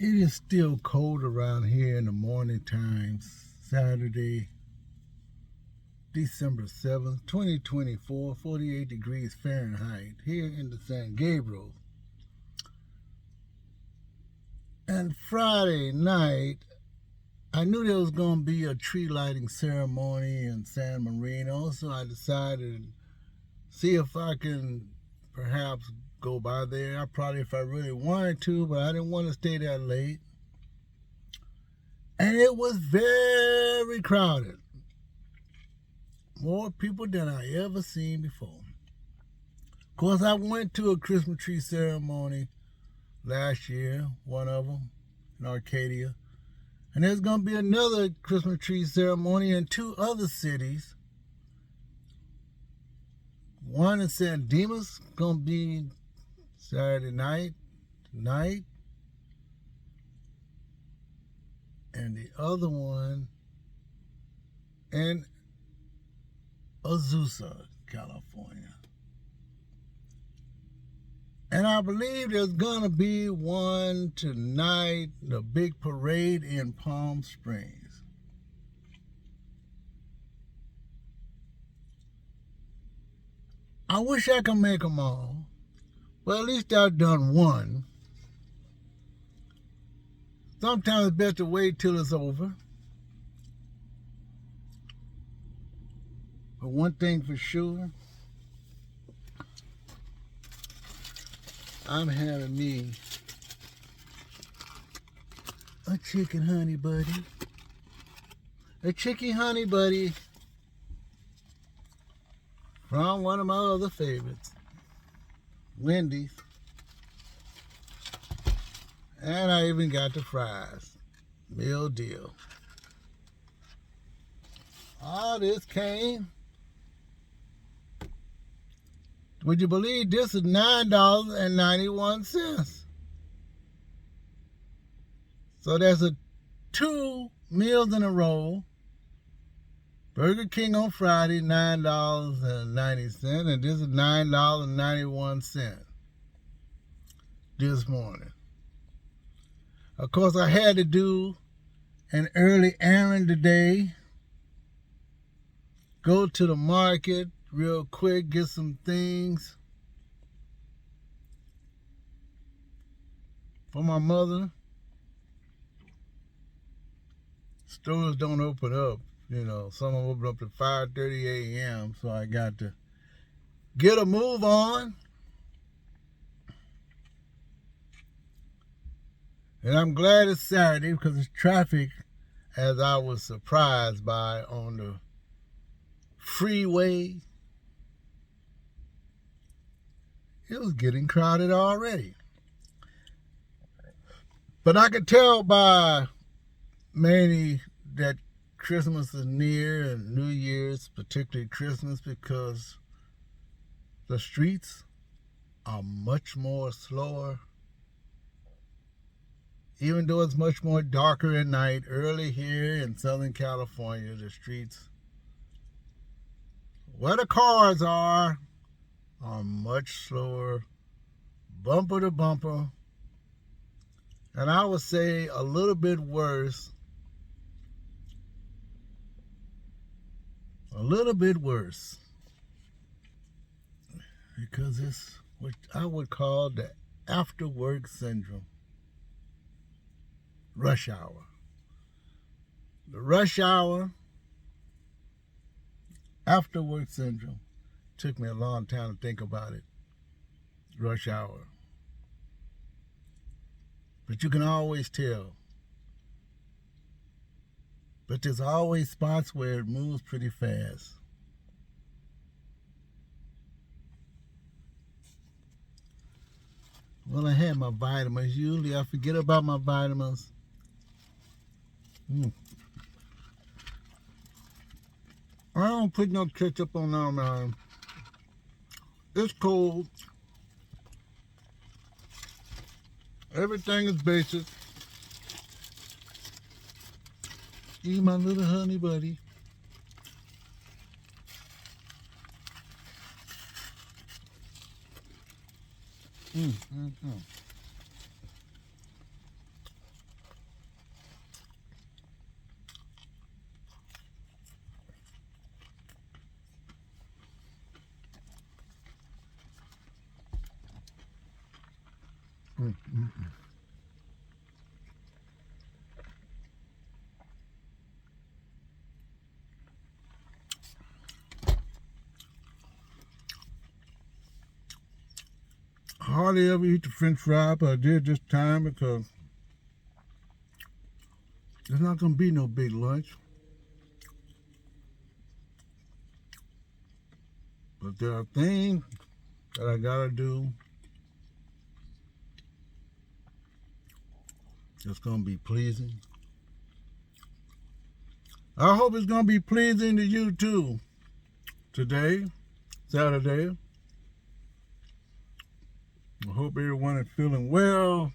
It is still cold around here in the morning times. Saturday, December 7th, 2024, 48 degrees Fahrenheit here in the San Gabriel. And Friday night, I knew there was going to be a tree lighting ceremony in San Marino, so I decided to see if I can perhaps go by there. Probably if I really wanted to, but I didn't want to stay that late. And it was very crowded. More people than I ever seen before. Of course, I went to a Christmas tree ceremony last year, one of them in Arcadia. And there's going to be another Christmas tree ceremony in two other cities. One in San Dimas, going to be Saturday night. And the other one in Azusa, California. And I believe there's going to be one tonight, the big parade in Palm Springs. I wish I could make them all. Well, at least I've done one. Sometimes it's best to wait till it's over. But one thing for sure, I'm having me a chicken honey buddy. A chicken honey buddy from one of my other favorites, Wendy's. And I even got the fries. Meal deal. All this came. Would you believe this is $9.91? So there's a 2 meals in a row. Burger King on Friday, $9.90, and this is $9.91 this morning. Of course, I had to do an early errand today. Go to the market real quick, get some things for my mother. Stores don't open up, some of them open up at 5:30 a.m., so I got to get a move on. And I'm glad it's Saturday because it's traffic, as I was surprised by on the freeway. It was getting crowded already. But I could tell by many that Christmas is near, and New Year's, particularly Christmas, because the streets are much more slower. Even though it's much more darker at night, early here in Southern California, the streets where the cars are much slower, bumper to bumper. And I would say a little bit worse. Because it's what I would call the after work syndrome. Rush hour. The rush hour, after work syndrome. Took me a long time to think about it. Rush hour. But you can always tell. But there's always spots where it moves pretty fast. Well, I had my vitamins. Usually I forget about my vitamins. I don't put no ketchup on there, man. It's cold. Everything is basic. Eat my little honey buddy. Mm, mm, mm. Hardly ever eat the French fry, but I did this time because there's not gonna be no big lunch. But there are things that I gotta do that's gonna be pleasing. I hope it's gonna be pleasing to you too. Today, Saturday. I hope everyone is feeling well,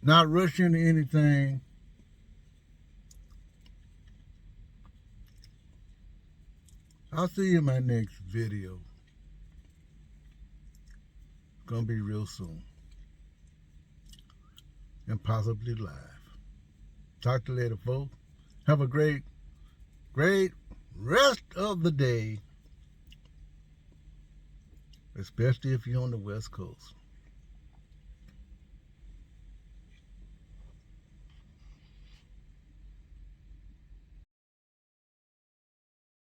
not rushing to anything. I'll see you in my next video. Gonna be real soon. And possibly live. Talk to you later, folks. Have a great rest of the day. Especially if you're on the West Coast.